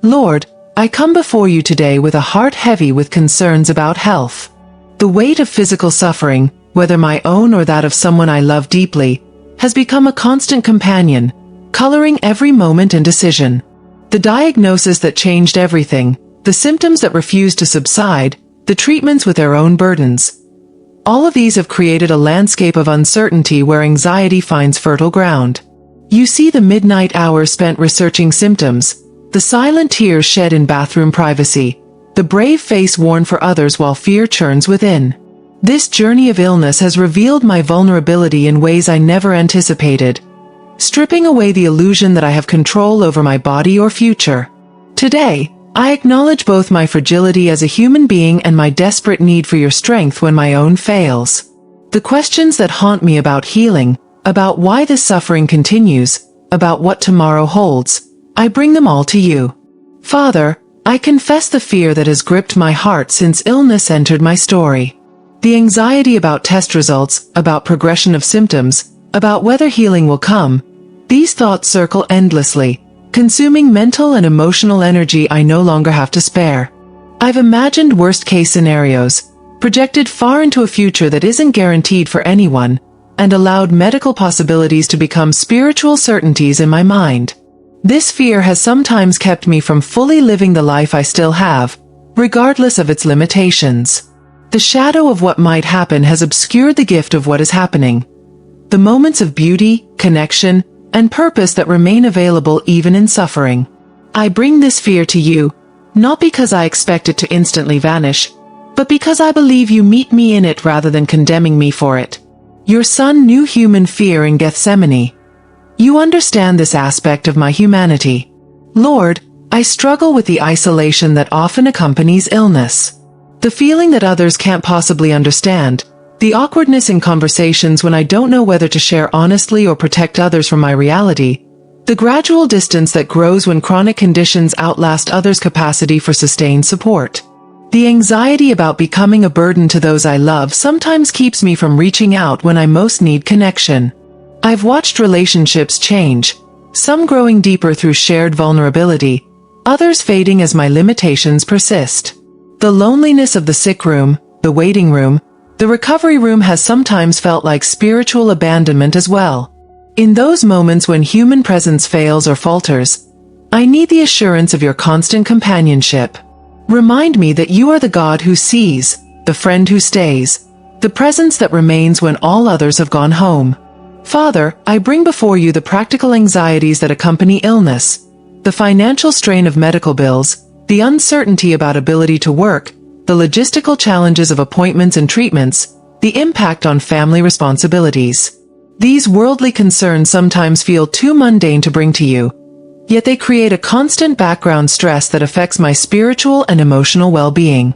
Lord, I come before you today with a heart heavy with concerns about health. The weight of physical suffering, whether my own or that of someone I love deeply, has become a constant companion, coloring every moment and decision. The diagnosis that changed everything, the symptoms that refused to subside, the treatments with their own burdens. All of these have created a landscape of uncertainty where anxiety finds fertile ground. You see the midnight hours spent researching symptoms, the silent tears shed in bathroom privacy, the brave face worn for others while fear churns within. This journey of illness has revealed my vulnerability in ways I never anticipated, stripping away the illusion that I have control over my body or future. Today, I acknowledge both my fragility as a human being and my desperate need for your strength when my own fails. The questions that haunt me about healing, about why this suffering continues, about what tomorrow holds, I bring them all to you. Father, I confess the fear that has gripped my heart since illness entered my story. The anxiety about test results, about progression of symptoms, about whether healing will come. These thoughts circle endlessly, consuming mental and emotional energy I no longer have to spare. I've imagined worst-case scenarios, projected far into a future that isn't guaranteed for anyone, and allowed medical possibilities to become spiritual certainties in my mind. This fear has sometimes kept me from fully living the life I still have, regardless of its limitations. The shadow of what might happen has obscured the gift of what is happening. The moments of beauty, connection, and purpose that remain available even in suffering. I bring this fear to you, not because I expect it to instantly vanish, but because I believe you meet me in it rather than condemning me for it. Your son knew human fear in Gethsemane. You understand this aspect of my humanity. Lord, I struggle with the isolation that often accompanies illness. The feeling that others can't possibly understand, the awkwardness in conversations when I don't know whether to share honestly or protect others from my reality, the gradual distance that grows when chronic conditions outlast others' capacity for sustained support. The anxiety about becoming a burden to those I love sometimes keeps me from reaching out when I most need connection. I've watched relationships change, some growing deeper through shared vulnerability, others fading as my limitations persist. The loneliness of the sick room, the waiting room, the recovery room has sometimes felt like spiritual abandonment as well. In those moments when human presence fails or falters, I need the assurance of your constant companionship. Remind me that you are the God who sees, the friend who stays, the presence that remains when all others have gone home. Father, I bring before you the practical anxieties that accompany illness, the financial strain of medical bills, the uncertainty about ability to work, the logistical challenges of appointments and treatments, the impact on family responsibilities. These worldly concerns sometimes feel too mundane to bring to you, yet they create a constant background stress that affects my spiritual and emotional well-being.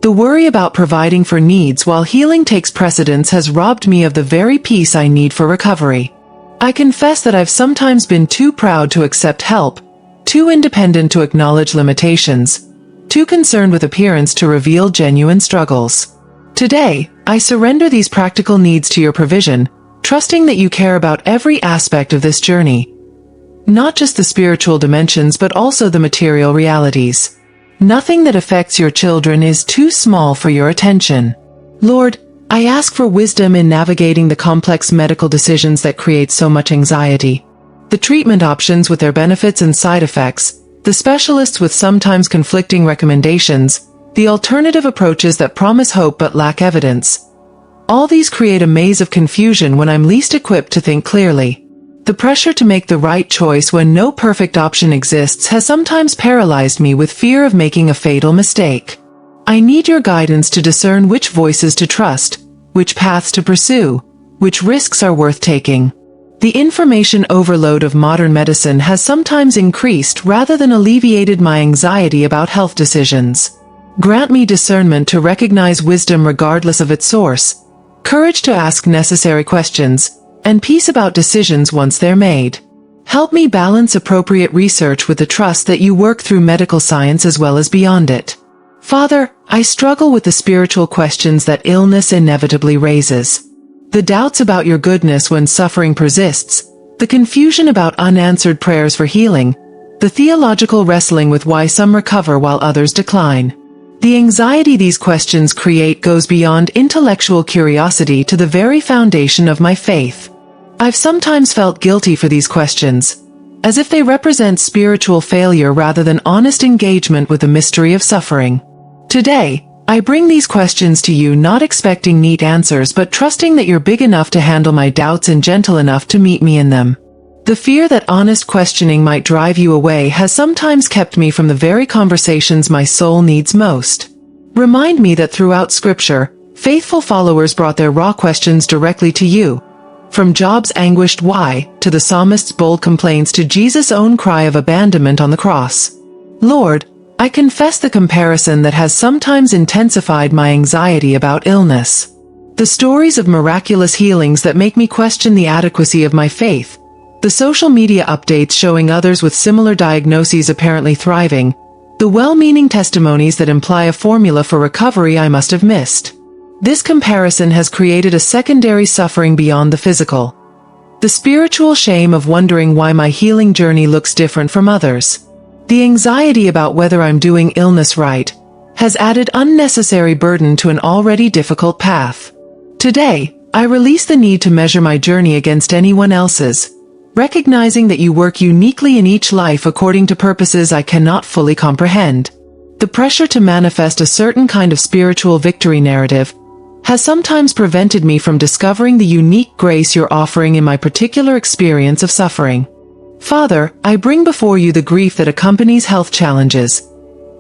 The worry about providing for needs while healing takes precedence has robbed me of the very peace I need for recovery. I confess that I've sometimes been too proud to accept help, too independent to acknowledge limitations, too concerned with appearance to reveal genuine struggles. Today, I surrender these practical needs to your provision, trusting that you care about every aspect of this journey. Not just the spiritual dimensions but also the material realities. Nothing that affects your children is too small for your attention. Lord, I ask for wisdom in navigating the complex medical decisions that create so much anxiety. The treatment options with their benefits and side effects, the specialists with sometimes conflicting recommendations, the alternative approaches that promise hope but lack evidence. All these create a maze of confusion when I'm least equipped to think clearly. The pressure to make the right choice when no perfect option exists has sometimes paralyzed me with fear of making a fatal mistake. I need your guidance to discern which voices to trust, which paths to pursue, which risks are worth taking. The information overload of modern medicine has sometimes increased rather than alleviated my anxiety about health decisions. Grant me discernment to recognize wisdom regardless of its source, courage to ask necessary questions, and peace about decisions once they're made. Help me balance appropriate research with the trust that you work through medical science as well as beyond it. Father, I struggle with the spiritual questions that illness inevitably raises. The doubts about your goodness when suffering persists, the confusion about unanswered prayers for healing, the theological wrestling with why some recover while others decline. The anxiety these questions create goes beyond intellectual curiosity to the very foundation of my faith. I've sometimes felt guilty for these questions, as if they represent spiritual failure rather than honest engagement with the mystery of suffering. Today, I bring these questions to you not expecting neat answers but trusting that you're big enough to handle my doubts and gentle enough to meet me in them. The fear that honest questioning might drive you away has sometimes kept me from the very conversations my soul needs most. Remind me that throughout Scripture, faithful followers brought their raw questions directly to you. From Job's anguished why, to the psalmist's bold complaints to Jesus' own cry of abandonment on the cross. Lord, I confess the comparison that has sometimes intensified my anxiety about illness. The stories of miraculous healings that make me question the adequacy of my faith. The social media updates showing others with similar diagnoses apparently thriving. The well-meaning testimonies that imply a formula for recovery I must have missed. This comparison has created a secondary suffering beyond the physical. The spiritual shame of wondering why my healing journey looks different from others. The anxiety about whether I'm doing illness right has added unnecessary burden to an already difficult path. Today, I release the need to measure my journey against anyone else's, recognizing that you work uniquely in each life according to purposes I cannot fully comprehend. The pressure to manifest a certain kind of spiritual victory narrative has sometimes prevented me from discovering the unique grace you're offering in my particular experience of suffering. Father, I bring before you the grief that accompanies health challenges.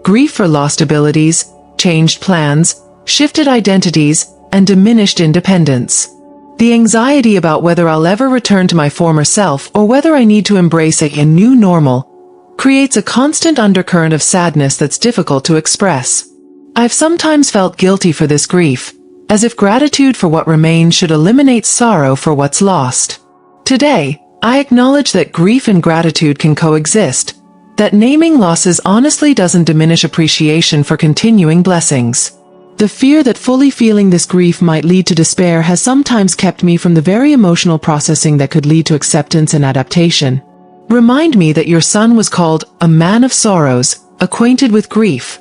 Grief for lost abilities, changed plans, shifted identities, and diminished independence. The anxiety about whether I'll ever return to my former self or whether I need to embrace a new normal creates a constant undercurrent of sadness that's difficult to express. I've sometimes felt guilty for this grief, as if gratitude for what remains should eliminate sorrow for what's lost. Today, I acknowledge that grief and gratitude can coexist, that naming losses honestly doesn't diminish appreciation for continuing blessings. The fear that fully feeling this grief might lead to despair has sometimes kept me from the very emotional processing that could lead to acceptance and adaptation. Remind me that your son was called a man of sorrows, acquainted with grief.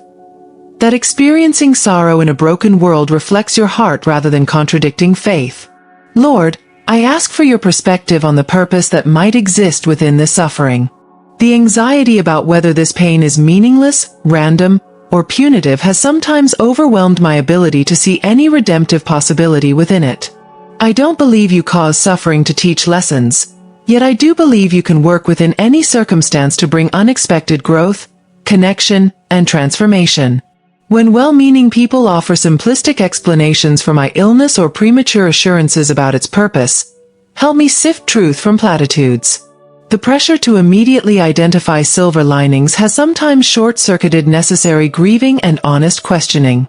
That experiencing sorrow in a broken world reflects your heart rather than contradicting faith. Lord, I ask for your perspective on the purpose that might exist within this suffering. The anxiety about whether this pain is meaningless, random, or punitive has sometimes overwhelmed my ability to see any redemptive possibility within it. I don't believe you cause suffering to teach lessons, yet I do believe you can work within any circumstance to bring unexpected growth, connection, and transformation. When well-meaning people offer simplistic explanations for my illness or premature assurances about its purpose, help me sift truth from platitudes. The pressure to immediately identify silver linings has sometimes short-circuited necessary grieving and honest questioning.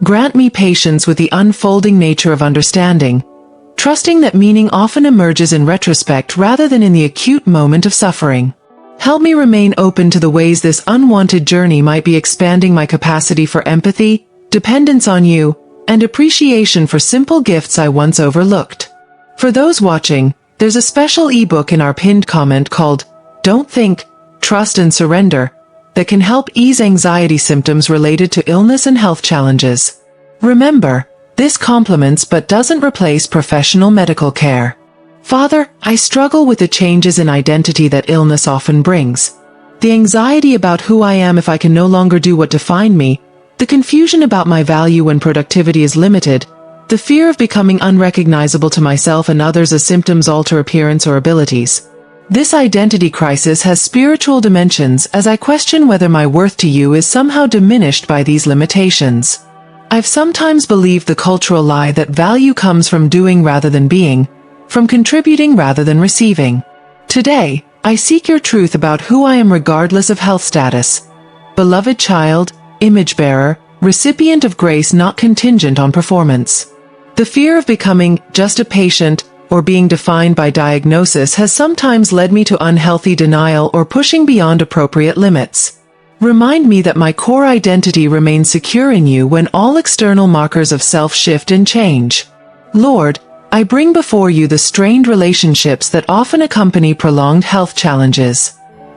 Grant me patience with the unfolding nature of understanding, trusting that meaning often emerges in retrospect rather than in the acute moment of suffering. Help me remain open to the ways this unwanted journey might be expanding my capacity for empathy, dependence on you, and appreciation for simple gifts I once overlooked. For those watching, there's a special ebook in our pinned comment called Don't Think, Trust and Surrender that can help ease anxiety symptoms related to illness and health challenges. Remember, this complements but doesn't replace professional medical care. Father, I struggle with the changes in identity that illness often brings. The anxiety about who I am if I can no longer do what defined me, the confusion about my value when productivity is limited, the fear of becoming unrecognizable to myself and others as symptoms alter appearance or abilities. This identity crisis has spiritual dimensions as I question whether my worth to you is somehow diminished by these limitations. I've sometimes believed the cultural lie that value comes from doing rather than being, from contributing rather than receiving. Today, I seek your truth about who I am regardless of health status. Beloved child, image bearer, recipient of grace not contingent on performance. The fear of becoming just a patient or being defined by diagnosis has sometimes led me to unhealthy denial or pushing beyond appropriate limits. Remind me that my core identity remains secure in you when all external markers of self shift and change. Lord, I bring before you the strained relationships that often accompany prolonged health challenges.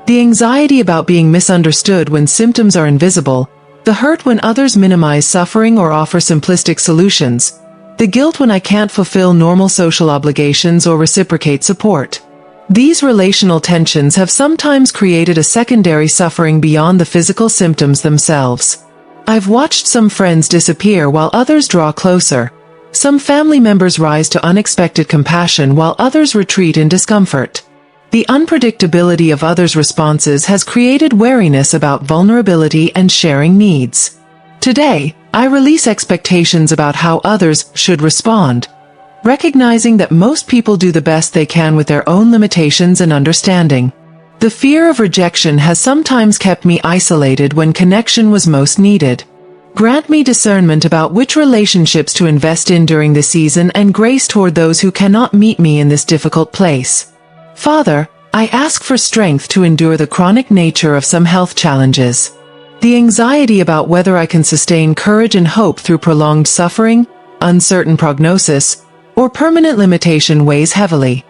The anxiety about being misunderstood when symptoms are invisible, the hurt when others minimize suffering or offer simplistic solutions, the guilt when I can't fulfill normal social obligations or reciprocate support. These relational tensions have sometimes created a secondary suffering beyond the physical symptoms themselves. I've watched some friends disappear while others draw closer. Some family members rise to unexpected compassion while others retreat in discomfort. The unpredictability of others' responses has created wariness about vulnerability and sharing needs. Today, I release expectations about how others should respond, recognizing that most people do the best they can with their own limitations and understanding. The fear of rejection has sometimes kept me isolated when connection was most needed. Grant me discernment about which relationships to invest in during this season and grace toward those who cannot meet me in this difficult place. Father, I ask for strength to endure the chronic nature of some health challenges. The anxiety about whether I can sustain courage and hope through prolonged suffering, uncertain prognosis, or permanent limitation weighs heavily.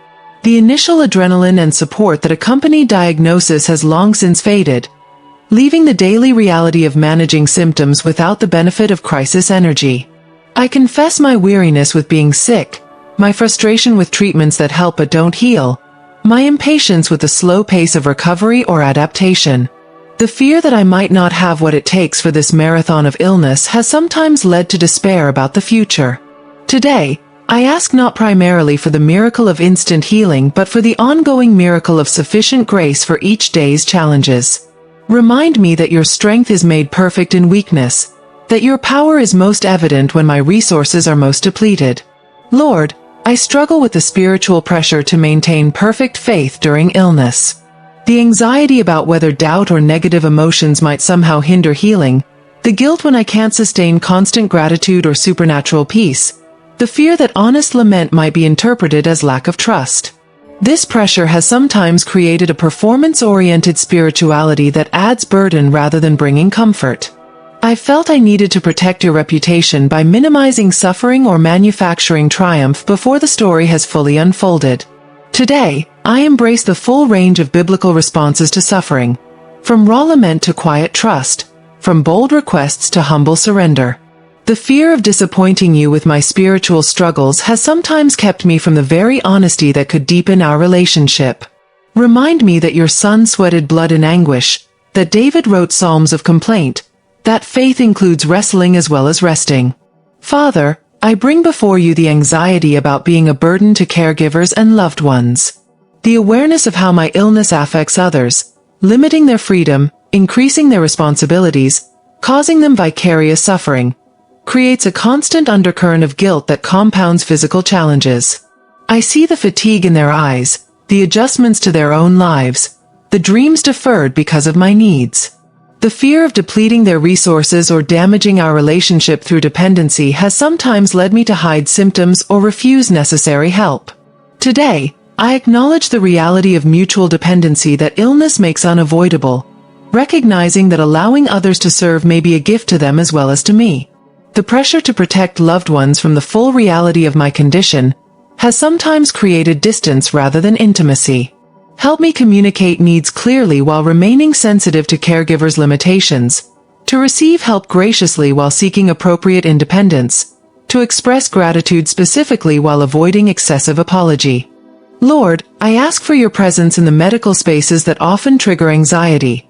The initial adrenaline and support that accompanied diagnosis has long since faded, leaving the daily reality of managing symptoms without the benefit of crisis energy. I confess my weariness with being sick, my frustration with treatments that help but don't heal, my impatience with the slow pace of recovery or adaptation. The fear that I might not have what it takes for this marathon of illness has sometimes led to despair about the future. Today, I ask not primarily for the miracle of instant healing but for the ongoing miracle of sufficient grace for each day's challenges. Remind me that your strength is made perfect in weakness, that your power is most evident when my resources are most depleted. Lord, I struggle with the spiritual pressure to maintain perfect faith during illness. The anxiety about whether doubt or negative emotions might somehow hinder healing, the guilt when I can't sustain constant gratitude or supernatural peace, the fear that honest lament might be interpreted as lack of trust. This pressure has sometimes created a performance-oriented spirituality that adds burden rather than bringing comfort. I felt I needed to protect your reputation by minimizing suffering or manufacturing triumph before the story has fully unfolded. Today, I embrace the full range of biblical responses to suffering, from raw lament to quiet trust, from bold requests to humble surrender. The fear of disappointing you with my spiritual struggles has sometimes kept me from the very honesty that could deepen our relationship. Remind me that your son sweated blood in anguish, that David wrote psalms of complaint, that faith includes wrestling as well as resting. Father, I bring before you the anxiety about being a burden to caregivers and loved ones. The awareness of how my illness affects others, limiting their freedom, increasing their responsibilities, causing them vicarious suffering, creates a constant undercurrent of guilt that compounds physical challenges. I see the fatigue in their eyes, the adjustments to their own lives, the dreams deferred because of my needs. The fear of depleting their resources or damaging our relationship through dependency has sometimes led me to hide symptoms or refuse necessary help. Today, I acknowledge the reality of mutual dependency that illness makes unavoidable, recognizing that allowing others to serve may be a gift to them as well as to me. The pressure to protect loved ones from the full reality of my condition has sometimes created distance rather than intimacy. Help me communicate needs clearly while remaining sensitive to caregivers' limitations, to receive help graciously while seeking appropriate independence, to express gratitude specifically while avoiding excessive apology. Lord, I ask for your presence in the medical spaces that often trigger anxiety.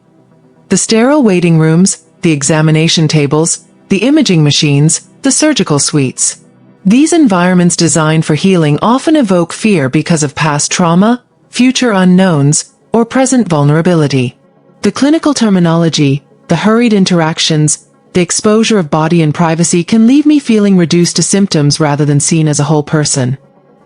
The sterile waiting rooms, the examination tables, the imaging machines, the surgical suites. These environments designed for healing often evoke fear because of past trauma, future unknowns, or present vulnerability. The clinical terminology, the hurried interactions, the exposure of body and privacy can leave me feeling reduced to symptoms rather than seen as a whole person.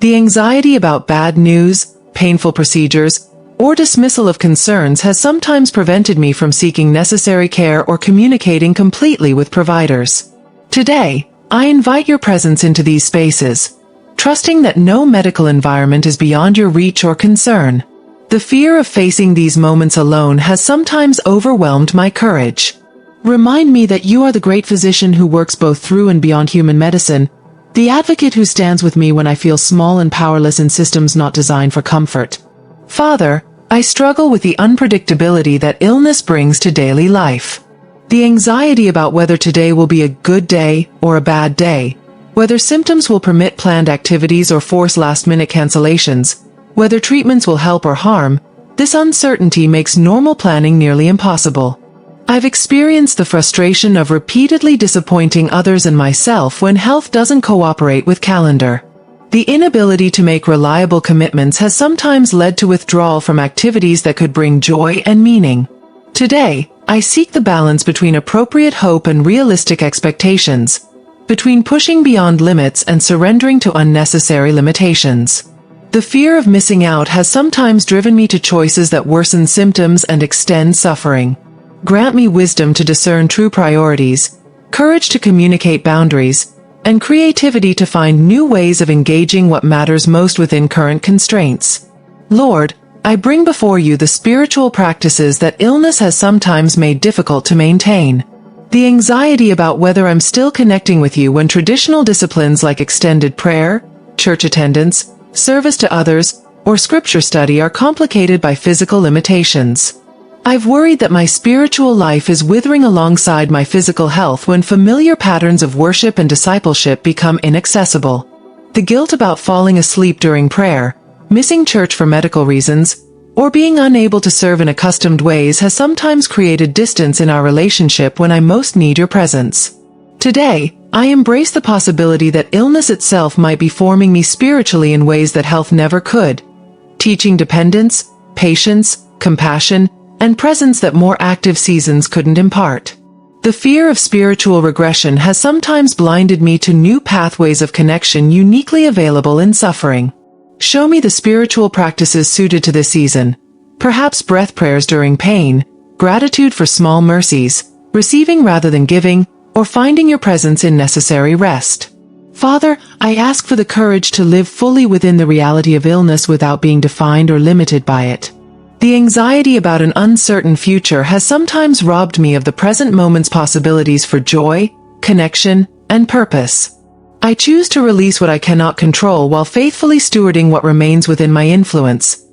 The anxiety about bad news, painful procedures, or dismissal of concerns has sometimes prevented me from seeking necessary care or communicating completely with providers. Today, I invite your presence into these spaces, trusting that no medical environment is beyond your reach or concern. The fear of facing these moments alone has sometimes overwhelmed my courage. Remind me that you are the great physician who works both through and beyond human medicine, the advocate who stands with me when I feel small and powerless in systems not designed for comfort. Father, I struggle with the unpredictability that illness brings to daily life. The anxiety about whether today will be a good day or a bad day, whether symptoms will permit planned activities or force last-minute cancellations, whether treatments will help or harm, this uncertainty makes normal planning nearly impossible. I've experienced the frustration of repeatedly disappointing others and myself when health doesn't cooperate with calendar. The inability to make reliable commitments has sometimes led to withdrawal from activities that could bring joy and meaning. Today, I seek the balance between appropriate hope and realistic expectations, between pushing beyond limits and surrendering to unnecessary limitations. The fear of missing out has sometimes driven me to choices that worsen symptoms and extend suffering. Grant me wisdom to discern true priorities, courage to communicate boundaries, and creativity to find new ways of engaging what matters most within current constraints. Lord, I bring before you the spiritual practices that illness has sometimes made difficult to maintain. The anxiety about whether I'm still connecting with you when traditional disciplines like extended prayer, church attendance, service to others, or scripture study are complicated by physical limitations. I've worried that my spiritual life is withering alongside my physical health when familiar patterns of worship and discipleship become inaccessible. The guilt about falling asleep during prayer, missing church for medical reasons, or being unable to serve in accustomed ways has sometimes created distance in our relationship when I most need your presence. Today, I embrace the possibility that illness itself might be forming me spiritually in ways that health never could, teaching dependence, patience, compassion, and presence that more active seasons couldn't impart. The fear of spiritual regression has sometimes blinded me to new pathways of connection uniquely available in suffering. Show me the spiritual practices suited to this season, perhaps breath prayers during pain, gratitude for small mercies, receiving rather than giving, or finding your presence in necessary rest. Father, I ask for the courage to live fully within the reality of illness without being defined or limited by it. The anxiety about an uncertain future has sometimes robbed me of the present moment's possibilities for joy, connection, and purpose. I choose to release what I cannot control while faithfully stewarding what remains within my influence.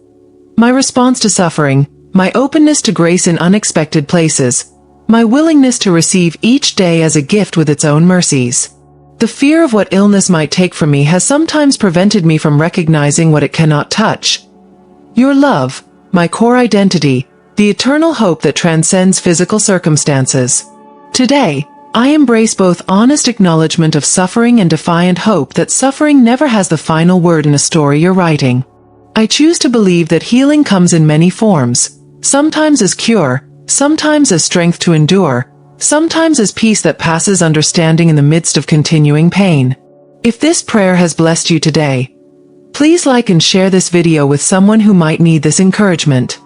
My response to suffering, my openness to grace in unexpected places, my willingness to receive each day as a gift with its own mercies. The fear of what illness might take from me has sometimes prevented me from recognizing what it cannot touch. Your love, my core identity, the eternal hope that transcends physical circumstances. Today, I embrace both honest acknowledgement of suffering and defiant hope that suffering never has the final word in a story you're writing. I choose to believe that healing comes in many forms, sometimes as cure, sometimes as strength to endure, sometimes as peace that passes understanding in the midst of continuing pain. If this prayer has blessed you today, please like and share this video with someone who might need this encouragement.